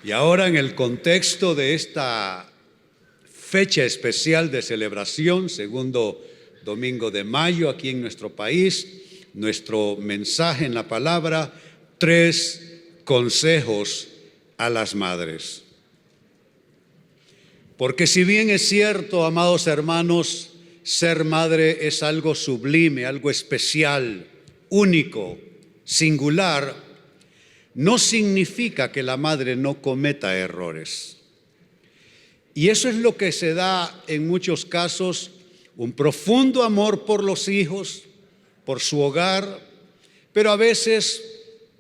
Y ahora, en el contexto de esta fecha especial de celebración, segundo domingo de mayo aquí en nuestro país, nuestro mensaje en la palabra: 3 consejos a las madres. Porque si bien es cierto, amados hermanos, ser madre es algo sublime, algo especial, único, singular, no significa que la madre no cometa errores. Y eso es lo que se da en muchos casos: un profundo amor por los hijos, por su hogar, pero a veces,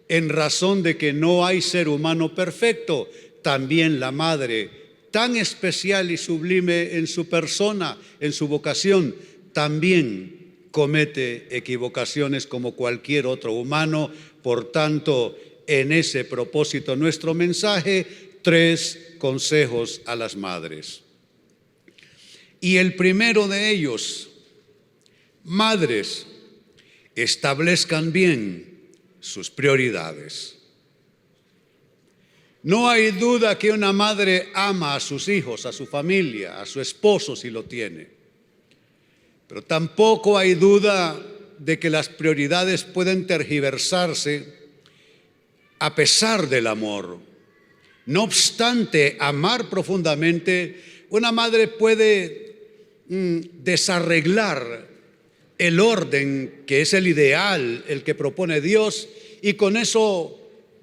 en razón de que no hay ser humano perfecto, también la madre, tan especial y sublime en su persona, en su vocación, también comete equivocaciones como cualquier otro humano. Por tanto, en ese propósito, nuestro mensaje: 3 consejos a las madres. Y el primero de ellos: madres, establezcan bien sus prioridades. No hay duda que una madre ama a sus hijos, a su familia, a su esposo si lo tiene. Pero tampoco hay duda de que las prioridades pueden tergiversarse a pesar del amor. No obstante amar profundamente, una madre puede desarreglar el orden que es el ideal, el que propone Dios, y con eso,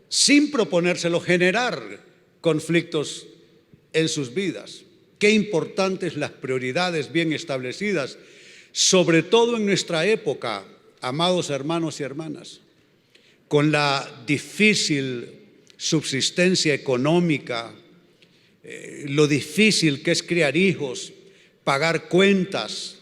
sin proponérselo, generar conflictos en sus vidas. Qué importantes las prioridades bien establecidas, sobre todo en nuestra época, amados hermanos y hermanas, con la difícil subsistencia económica, lo difícil que es criar hijos, pagar cuentas,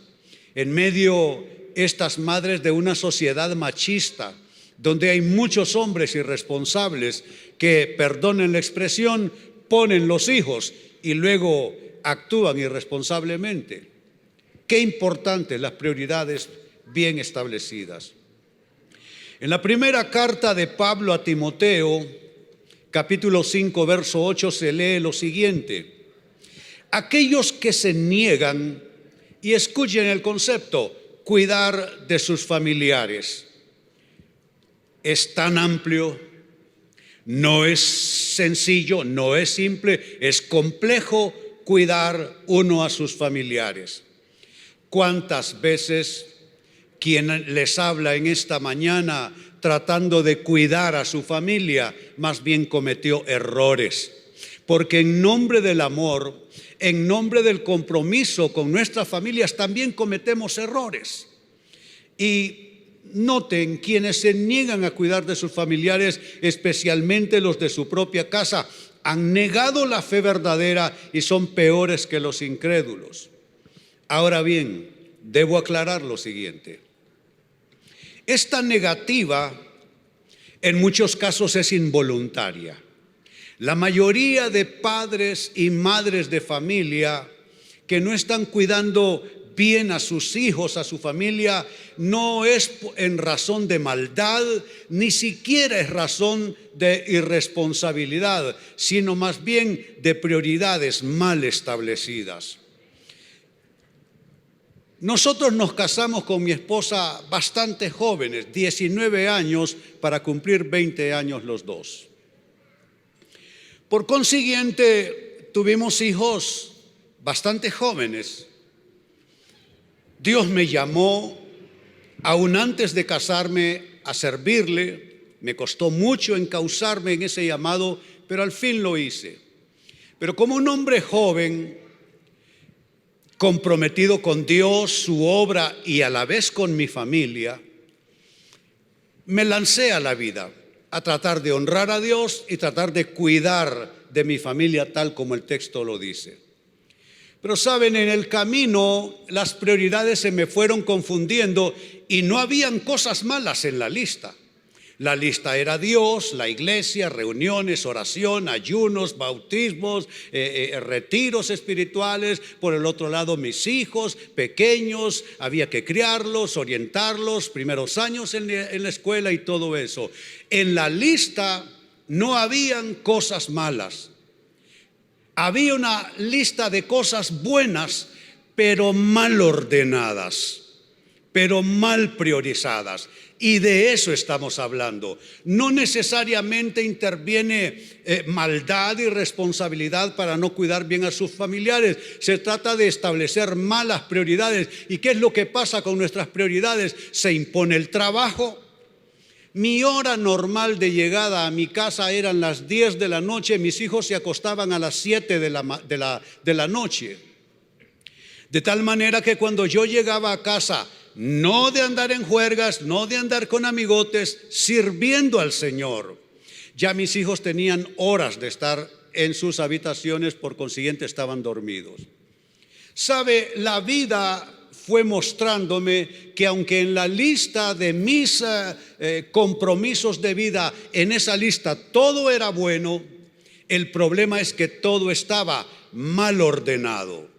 en medio estas madres de una sociedad machista, donde hay muchos hombres irresponsables que, perdonen la expresión, ponen los hijos y luego actúan irresponsablemente. Qué importantes las prioridades bien establecidas. En la primera carta de Pablo a Timoteo, capítulo 5, verso 8, se lee lo siguiente: aquellos que se niegan, y escuchen el concepto, cuidar de sus familiares. Es tan amplio, no es sencillo, no es simple, es complejo cuidar uno a sus familiares. ¿Cuántas veces quien les habla en esta mañana, tratando de cuidar a su familia, más bien cometió errores? Porque en nombre del amor, en nombre del compromiso con nuestras familias, también cometemos errores. Y noten, quienes se niegan a cuidar de sus familiares, especialmente los de su propia casa, han negado la fe verdadera y son peores que los incrédulos. Ahora bien, debo aclarar lo siguiente: esta negativa en muchos casos es involuntaria. La mayoría de padres y madres de familia que no están cuidando bien a sus hijos, a su familia, no es en razón de maldad, ni siquiera es razón de irresponsabilidad, sino más bien de prioridades mal establecidas. Nosotros nos casamos con mi esposa bastante jóvenes, 19 años para cumplir 20 años los dos. Por consiguiente, tuvimos hijos bastante jóvenes. Dios me llamó, aún antes de casarme, a servirle. Me costó mucho encauzarme en ese llamado, pero al fin lo hice. Pero como un hombre joven, comprometido con Dios, su obra y a la vez con mi familia, me lancé a la vida a tratar de honrar a Dios y tratar de cuidar de mi familia tal como el texto lo dice. Pero saben, en el camino las prioridades se me fueron confundiendo y no habían cosas malas en la lista. La lista era Dios, la iglesia, reuniones, oración, ayunos, bautismos, retiros espirituales. Por el otro lado, mis hijos pequeños, había que criarlos, orientarlos, primeros años en la escuela y todo eso. En la lista no habían cosas malas. Había una lista de cosas buenas, pero mal ordenadas, pero mal priorizadas. Y de eso estamos hablando. No necesariamente interviene maldad y responsabilidad para no cuidar bien a sus familiares. Se trata de establecer malas prioridades. ¿Y qué es lo que pasa con nuestras prioridades? Se impone el trabajo. Mi hora normal de llegada a mi casa eran las 10 de la noche. Mis hijos se acostaban a las 7 de la noche. De tal manera que cuando yo llegaba a casa, no de andar en juergas, no de andar con amigotes, sirviendo al Señor, ya mis hijos tenían horas de estar en sus habitaciones, por consiguiente estaban dormidos. ¿Sabe? La vida fue mostrándome que aunque en la lista de mis compromisos de vida, en esa lista todo era bueno, el problema es que todo estaba mal ordenado.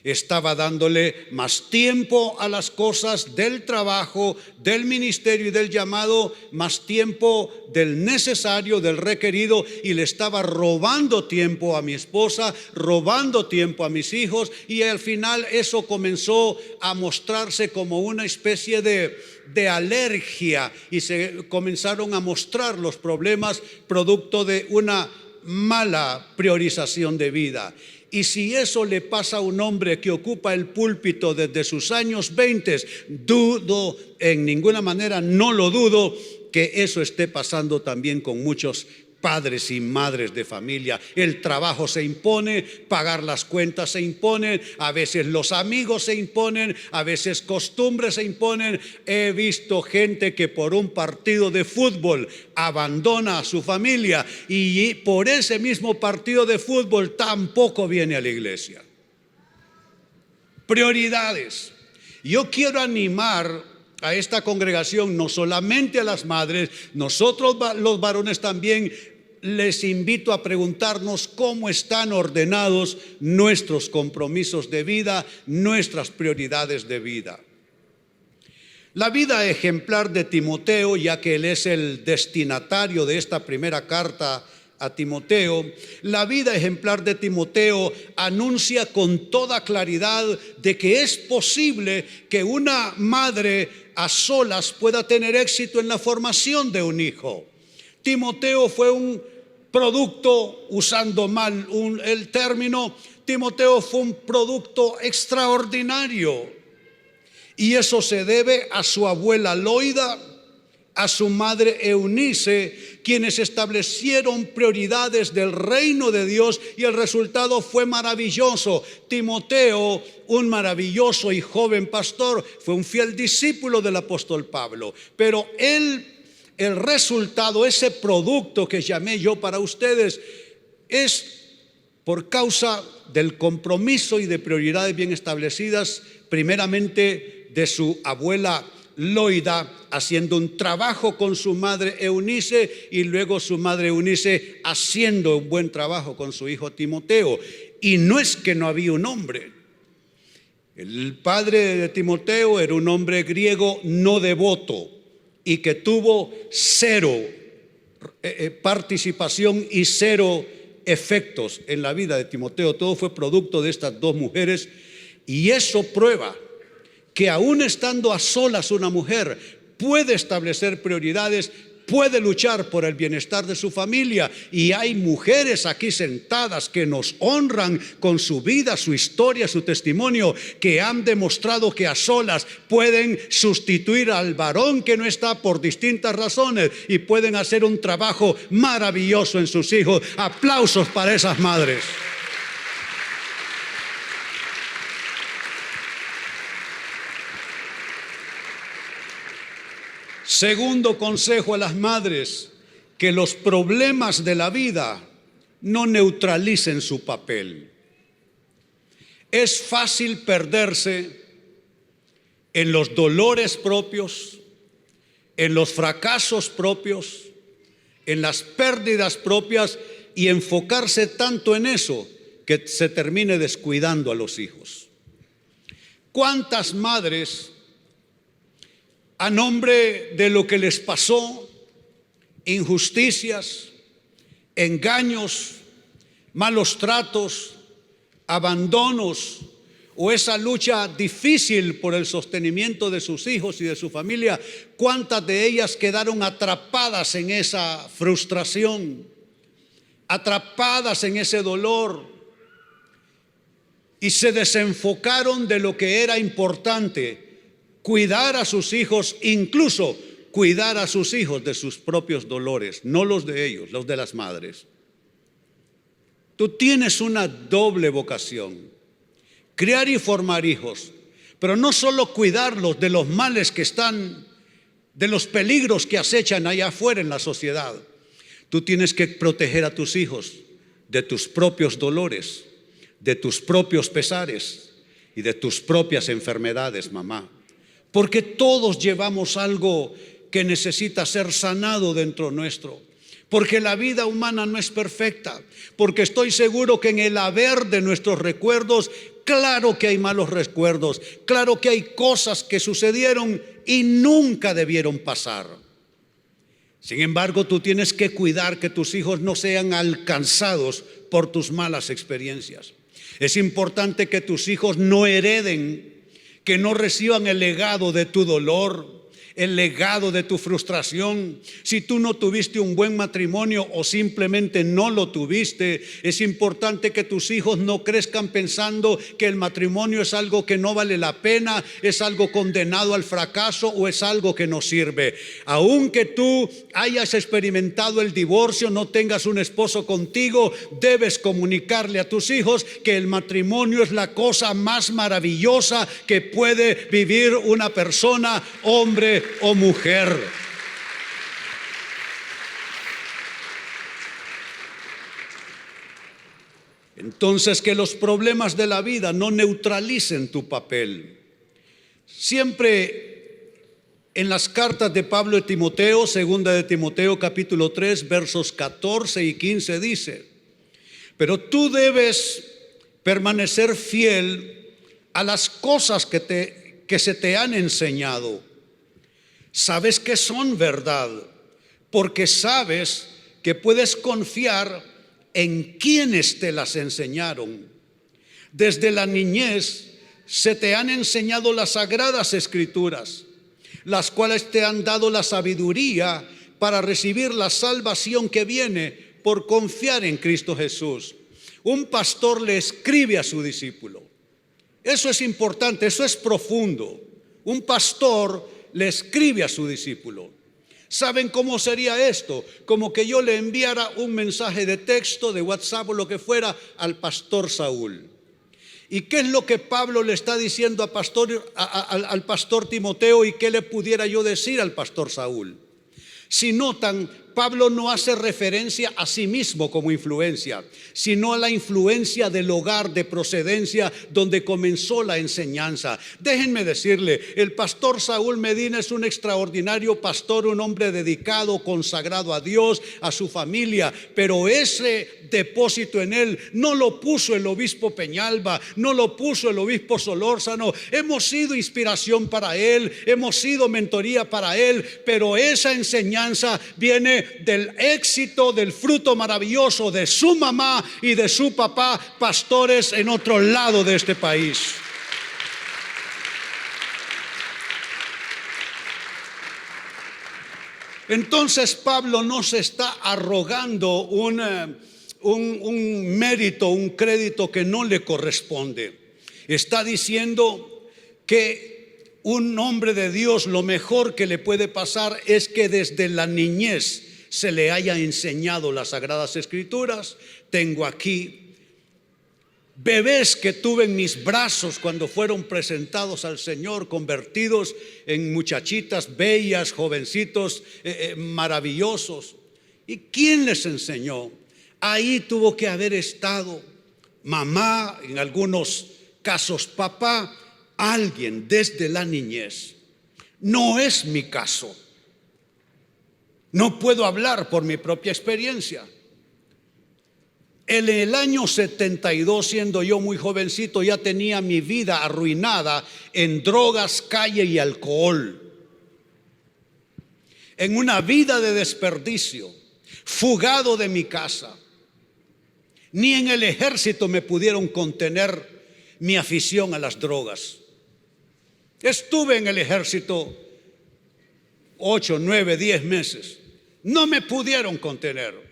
Estaba dándole más tiempo a las cosas del trabajo, del ministerio y del llamado, más tiempo del necesario, del requerido, y le estaba robando tiempo a mi esposa, robando tiempo a mis hijos, y al final eso comenzó a mostrarse como una especie de alergia, y se comenzaron a mostrar los problemas producto de una mala priorización de vida. Y si eso le pasa a un hombre que ocupa el púlpito desde sus años 20, dudo, en ninguna manera, no lo dudo, que eso esté pasando también con muchos padres y madres de familia. El trabajo se impone, pagar las cuentas se imponen, a veces los amigos se imponen, a veces costumbres se imponen. He visto gente que por un partido de fútbol abandona a su familia y por ese mismo partido de fútbol tampoco viene a la iglesia. Prioridades. Yo quiero animar a esta congregación, no solamente a las madres, nosotros los varones también. Les invito a preguntarnos cómo están ordenados nuestros compromisos de vida, nuestras prioridades de vida. La vida ejemplar de Timoteo, ya que él es el destinatario de esta primera carta a Timoteo, la vida ejemplar de Timoteo anuncia con toda claridad de que es posible que una madre a solas pueda tener éxito en la formación de un hijo. Timoteo fue un producto, usando mal el término, Timoteo fue un producto extraordinario. Y eso se debe a su abuela Loida, a su madre Eunice, quienes establecieron prioridades del reino de Dios, y el resultado fue maravilloso. Timoteo, un maravilloso y joven pastor, fue un fiel discípulo del apóstol Pablo, pero el resultado, ese producto que llamé yo para ustedes, es por causa del compromiso y de prioridades bien establecidas, primeramente de su abuela Loida, haciendo un trabajo con su madre Eunice, y luego su madre Eunice haciendo un buen trabajo con su hijo Timoteo. Y no es que no había un hombre. El padre de Timoteo era un hombre griego no devoto, y que tuvo cero participación y cero efectos en la vida de Timoteo. Todo fue producto de estas dos mujeres, y eso prueba que aún estando a solas una mujer puede establecer prioridades, puede luchar por el bienestar de su familia. Y hay mujeres aquí sentadas que nos honran con su vida, su historia, su testimonio, que han demostrado que a solas pueden sustituir al varón que no está por distintas razones, y pueden hacer un trabajo maravilloso en sus hijos. Aplausos para esas madres. Segundo consejo a las madres: que los problemas de la vida no neutralicen su papel. Es fácil perderse en los dolores propios, en los fracasos propios, en las pérdidas propias, y enfocarse tanto en eso que se termine descuidando a los hijos. ¿Cuántas madres, a nombre de lo que les pasó, injusticias, engaños, malos tratos, abandonos o esa lucha difícil por el sostenimiento de sus hijos y de su familia, ¿cuántas de ellas quedaron atrapadas en esa frustración, atrapadas en ese dolor y se desenfocaron de lo que era importante, cuidar a sus hijos, incluso cuidar a sus hijos de sus propios dolores, no los de ellos, los de las madres? Tú tienes una doble vocación: criar y formar hijos, pero no solo cuidarlos de los males que están, de los peligros que acechan allá afuera en la sociedad. Tú tienes que proteger a tus hijos de tus propios dolores, de tus propios pesares y de tus propias enfermedades, mamá. Porque todos llevamos algo que necesita ser sanado dentro nuestro. Porque la vida humana no es perfecta. Porque estoy seguro que en el haber de nuestros recuerdos, claro que hay malos recuerdos, claro que hay cosas que sucedieron y nunca debieron pasar. Sin embargo, tú tienes que cuidar que tus hijos no sean alcanzados por tus malas experiencias. Es importante que tus hijos no hereden, que no reciban el legado de tu dolor, el legado de tu frustración. Si tú no tuviste un buen matrimonio o simplemente no lo tuviste, es importante que tus hijos no crezcan pensando que el matrimonio es algo que no vale la pena, es algo condenado al fracaso o es algo que no sirve. Aunque tú hayas experimentado el divorcio, no tengas un esposo contigo, debes comunicarle a tus hijos que el matrimonio es la cosa más maravillosa que puede vivir una persona, hombre o mujer. Entonces, que los problemas de la vida no neutralicen tu papel. Siempre en las cartas de Pablo a Timoteo, segunda de Timoteo capítulo 3, versos 14 y 15 dice: pero tú debes permanecer fiel a las cosas que se te han enseñado. Sabes que son verdad, porque sabes que puedes confiar en quienes te las enseñaron. Desde la niñez se te han enseñado las sagradas escrituras, las cuales te han dado la sabiduría para recibir la salvación que viene por confiar en Cristo Jesús. Un pastor le escribe a su discípulo. Eso es importante, eso es profundo. Un pastor le escribe a su discípulo. ¿Saben cómo sería esto? Como que yo le enviara un mensaje de texto, de WhatsApp o lo que fuera al pastor Saúl. ¿Y qué es lo que Pablo le está diciendo al pastor Timoteo y qué le pudiera yo decir al pastor Saúl? Si notan, Pablo no hace referencia a sí mismo como influencia, sino a la influencia del hogar de procedencia donde comenzó la enseñanza. Déjenme decirle, el pastor Saúl Medina es un extraordinario pastor, un hombre dedicado, consagrado a Dios, a su familia, pero ese depósito en él no lo puso el obispo Peñalba, no lo puso el obispo Solórzano. Hemos sido inspiración para él, hemos sido mentoría para él, pero esa enseñanza viene del éxito, del fruto maravilloso de su mamá y de su papá, pastores en otro lado de este país. Entonces Pablo no se está arrogando un mérito, un crédito que no le corresponde. Está diciendo que un hombre de Dios, lo mejor que le puede pasar es que desde la niñez se le haya enseñado las sagradas escrituras. Tengo aquí bebés que tuve en mis brazos cuando fueron presentados al Señor, convertidos en muchachitas bellas, jovencitos maravillosos. ¿Y quién les enseñó? Ahí tuvo que haber estado mamá, en algunos casos papá, alguien desde la niñez. No es mi caso. No puedo hablar por mi propia experiencia. En el año 72, siendo yo muy jovencito, ya tenía mi vida arruinada en drogas, calle y alcohol. En una vida de desperdicio, fugado de mi casa. Ni en el ejército me pudieron contener mi afición a las drogas. Estuve en el ejército 8, 9, 10 meses. No me pudieron contener.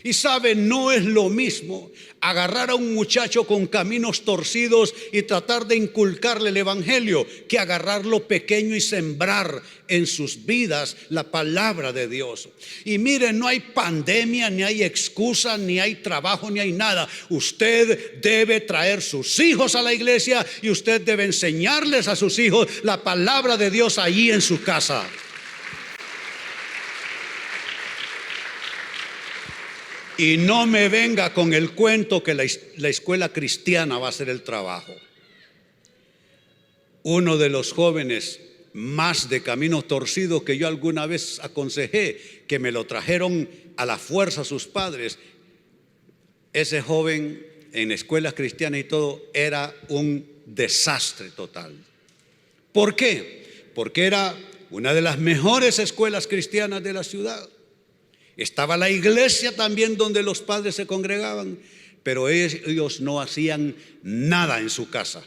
Y sabe, no es lo mismo agarrar a un muchacho con caminos torcidos y tratar de inculcarle el evangelio que agarrarlo pequeño y sembrar en sus vidas la palabra de Dios. Y mire, no hay pandemia, ni hay excusa, ni hay trabajo, ni hay nada. Usted debe traer sus hijos a la iglesia y usted debe enseñarles a sus hijos la palabra de Dios allí en su casa. Y no me venga con el cuento que la escuela cristiana va a hacer el trabajo. Uno de los jóvenes más de caminos torcidos que yo alguna vez aconsejé, que me lo trajeron a la fuerza sus padres, ese joven en escuelas cristianas y todo era un desastre total. ¿Por qué? Porque era una de las mejores escuelas cristianas de la ciudad. Estaba la iglesia también donde los padres se congregaban, pero ellos no hacían nada en su casa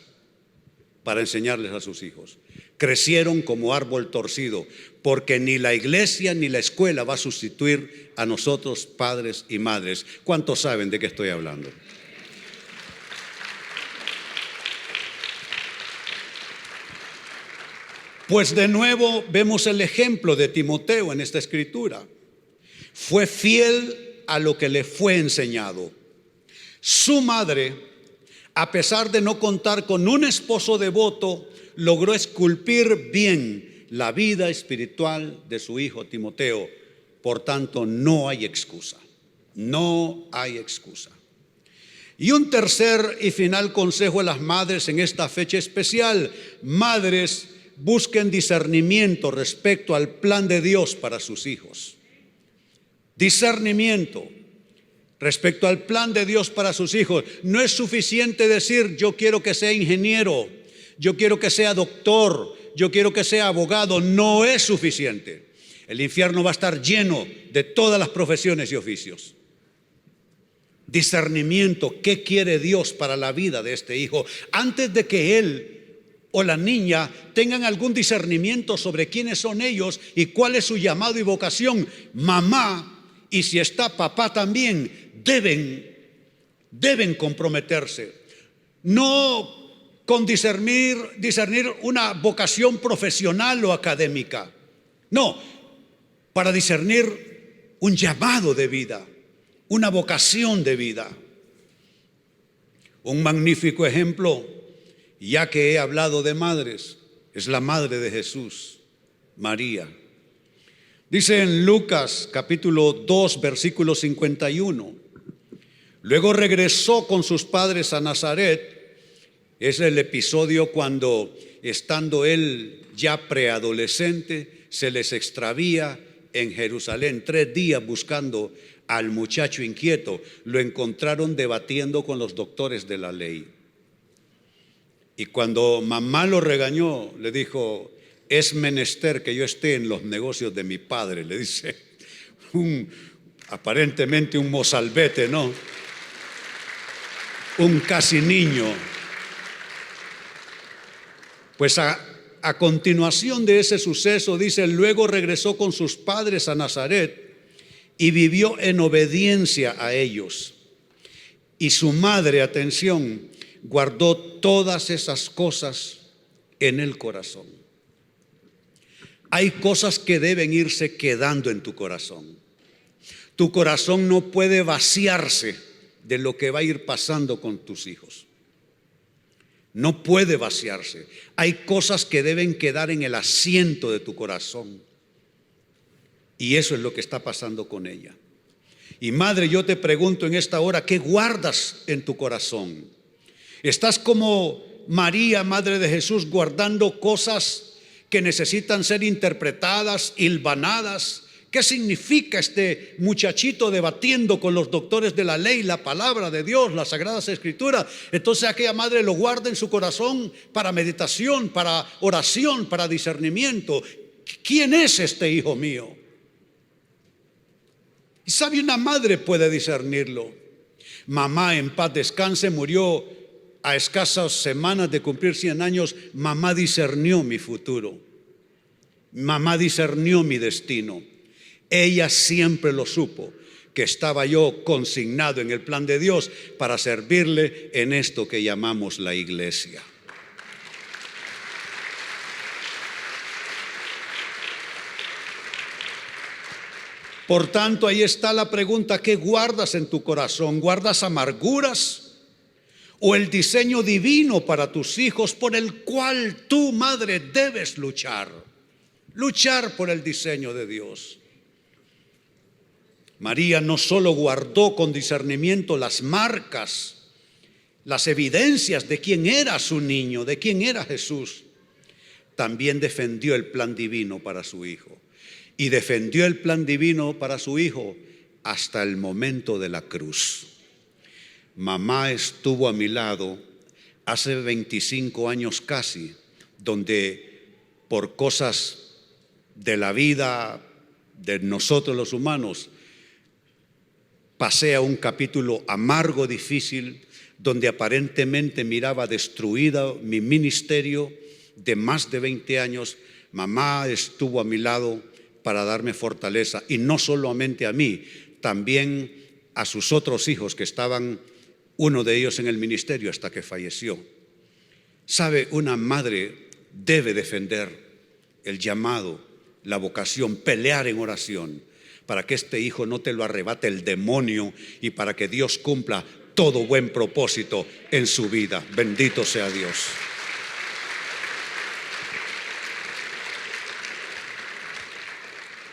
para enseñarles a sus hijos. Crecieron como árbol torcido, porque ni la iglesia ni la escuela va a sustituir a nosotros padres y madres. ¿Cuántos saben de qué estoy hablando? Pues de nuevo vemos el ejemplo de Timoteo en esta escritura. Fue fiel a lo que le fue enseñado. Su madre, a pesar de no contar con un esposo devoto, logró esculpir bien la vida espiritual de su hijo Timoteo. Por tanto, no hay excusa. No hay excusa. Y un tercer y final consejo a las madres en esta fecha especial. Madres, busquen discernimiento respecto al plan de Dios para sus hijos. Discernimiento respecto al plan de Dios para sus hijos. No es suficiente decir: yo quiero que sea ingeniero, yo quiero que sea doctor, yo quiero que sea abogado. No es suficiente. El infierno va a estar lleno de todas las profesiones y oficios. Discernimiento, ¿qué quiere Dios para la vida de este hijo? Antes de que él o la niña tengan algún discernimiento sobre quiénes son ellos y cuál es su llamado y vocación, mamá, y si está papá también, deben comprometerse. No con discernir una vocación profesional o académica. No, para discernir un llamado de vida, una vocación de vida. Un magnífico ejemplo, ya que he hablado de madres, es la madre de Jesús, María. Dice en Lucas capítulo 2 versículo 51: luego regresó con sus padres a Nazaret. Es el episodio cuando, estando él ya preadolescente, se les extravía en Jerusalén. 3 días buscando al muchacho inquieto. Lo encontraron debatiendo con los doctores de la ley. Y cuando mamá lo regañó, le dijo: es menester que yo esté en los negocios de mi padre, le dice aparentemente un mozalbete, ¿no? Un casi niño. Pues a continuación de ese suceso, dice: luego regresó con sus padres a Nazaret y vivió en obediencia a ellos. Y su madre, atención, guardó todas esas cosas en el corazón. Hay cosas que deben irse quedando en tu corazón. Tu corazón no puede vaciarse de lo que va a ir pasando con tus hijos. No puede vaciarse. Hay cosas que deben quedar en el asiento de tu corazón. Y eso es lo que está pasando con ella. Y madre, yo te pregunto en esta hora, ¿qué guardas en tu corazón? ¿Estás como María, madre de Jesús, guardando cosas que necesitan ser interpretadas, hilvanadas? ¿Qué significa este muchachito debatiendo con los doctores de la ley la palabra de Dios, las sagradas escrituras? Entonces aquella madre lo guarda en su corazón para meditación, para oración, para discernimiento. ¿Quién es este hijo mío? Y sabe, una madre puede discernirlo. Mamá, en paz descanse, murió a escasas semanas de cumplir 100 años. Mamá discernió mi futuro. Mamá discernió mi destino. Ella siempre lo supo, que estaba yo consignado en el plan de Dios para servirle en esto que llamamos la iglesia. Por tanto, ahí está la pregunta: ¿qué guardas en tu corazón? ¿Guardas amarguras o el diseño divino para tus hijos por el cual tú, madre, debes luchar? Luchar por el diseño de Dios. María no solo guardó con discernimiento las marcas, las evidencias de quién era su niño, de quién era Jesús, también defendió el plan divino para su hijo. Y defendió el plan divino para su hijo hasta el momento de la cruz. Mamá estuvo a mi lado hace 25 años casi, donde por cosas de la vida de nosotros los humanos, pasé a un capítulo amargo, difícil, donde aparentemente miraba destruida mi ministerio de más de 20 años. Mamá estuvo a mi lado para darme fortaleza, y no solamente a mí, también a sus otros hijos que estaban, uno de ellos en el ministerio hasta que falleció. Sabe, una madre debe defender el llamado, la vocación, pelear en oración para que este hijo no te lo arrebate el demonio y para que Dios cumpla todo buen propósito en su vida. Bendito sea Dios.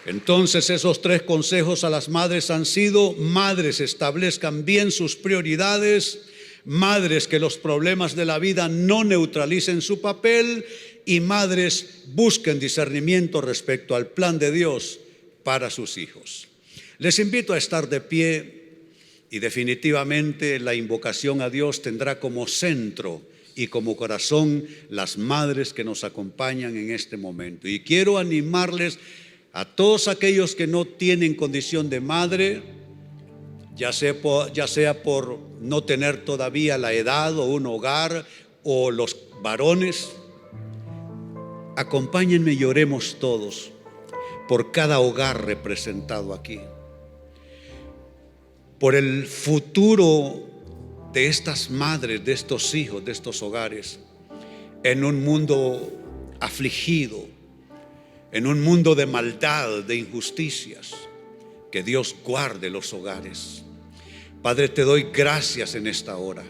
Entonces, esos 3 consejos a las madres han sido: madres, establezcan bien sus prioridades; madres, que los problemas de la vida no neutralicen su papel; y madres, busquen discernimiento respecto al plan de Dios para sus hijos. Les invito a estar de pie, y definitivamente la invocación a Dios tendrá como centro y como corazón las madres que nos acompañan en este momento. Y quiero animarles a todos aquellos que no tienen condición de madre, ya sea por no tener todavía la edad o un hogar, o los varones, acompáñenme y oremos todos por cada hogar representado aquí, por el futuro de estas madres, de estos hijos, de estos hogares, en un mundo afligido, en un mundo de maldad, de injusticias. Que Dios guarde los hogares. Padre, te doy gracias en esta hora.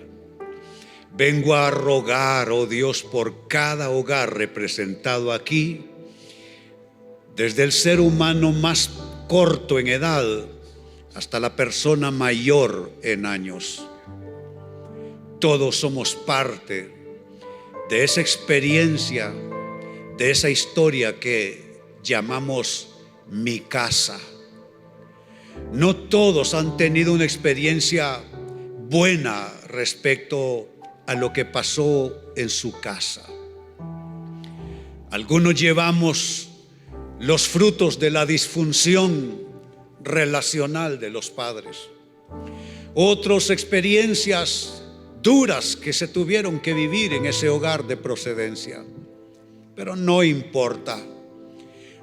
Vengo a rogar, oh Dios, por cada hogar representado aquí, desde el ser humano más corto en edad hasta la persona mayor en años. Todos somos parte de esa experiencia, de esa historia que llamamos mi casa. No todos han tenido una experiencia buena respecto a lo que pasó en su casa. Algunos llevamos los frutos de la disfunción relacional de los padres. Otros experiencias duras que se tuvieron que vivir en ese hogar de procedencia. Pero no importa.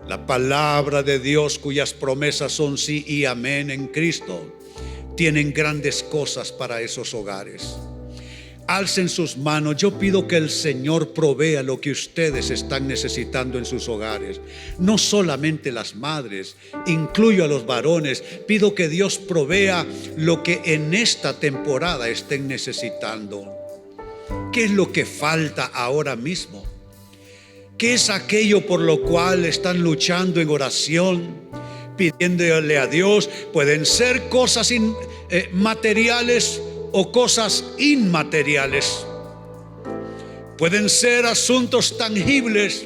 La palabra de Dios, cuyas promesas son sí y amén en Cristo, tienen grandes cosas para esos hogares. Alcen sus manos. Yo pido que el Señor provea lo que ustedes están necesitando en sus hogares. No solamente las madres, incluyo a los varones. Pido que Dios provea lo que en esta temporada estén necesitando. ¿Qué es lo que falta ahora mismo? ¿Qué es aquello por lo cual están luchando en oración, pidiéndole a Dios? Pueden ser cosas materiales o cosas inmateriales. Pueden ser asuntos tangibles,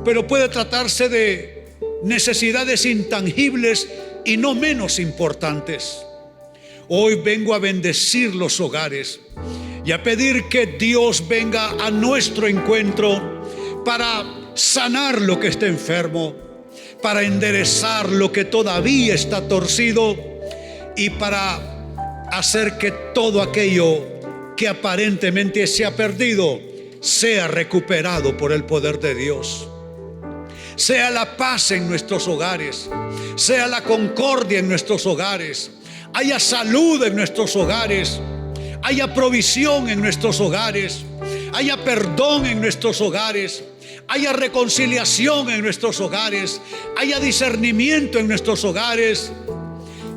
pero puede tratarse de necesidades intangibles y no menos importantes. Hoy vengo a bendecir los hogares y a pedir que Dios venga a nuestro encuentro para sanar lo que está enfermo, para enderezar lo que todavía está torcido y para hacer que todo aquello que aparentemente se ha perdido sea recuperado por el poder de Dios. Sea la paz en nuestros hogares, sea la concordia en nuestros hogares, haya salud en nuestros hogares, haya provisión en nuestros hogares, haya perdón en nuestros hogares, haya reconciliación en nuestros hogares, haya discernimiento en nuestros hogares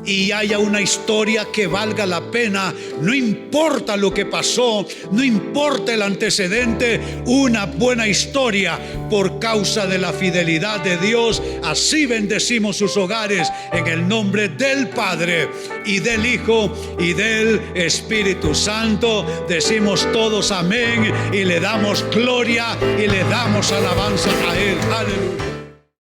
y haya una historia que valga la pena. No importa lo que pasó, no importa el antecedente, una buena historia por causa de la fidelidad de Dios. Así bendecimos sus hogares en el nombre del Padre y del Hijo y del Espíritu Santo. Decimos todos amén y le damos gloria y le damos alabanza a Él. Aleluya.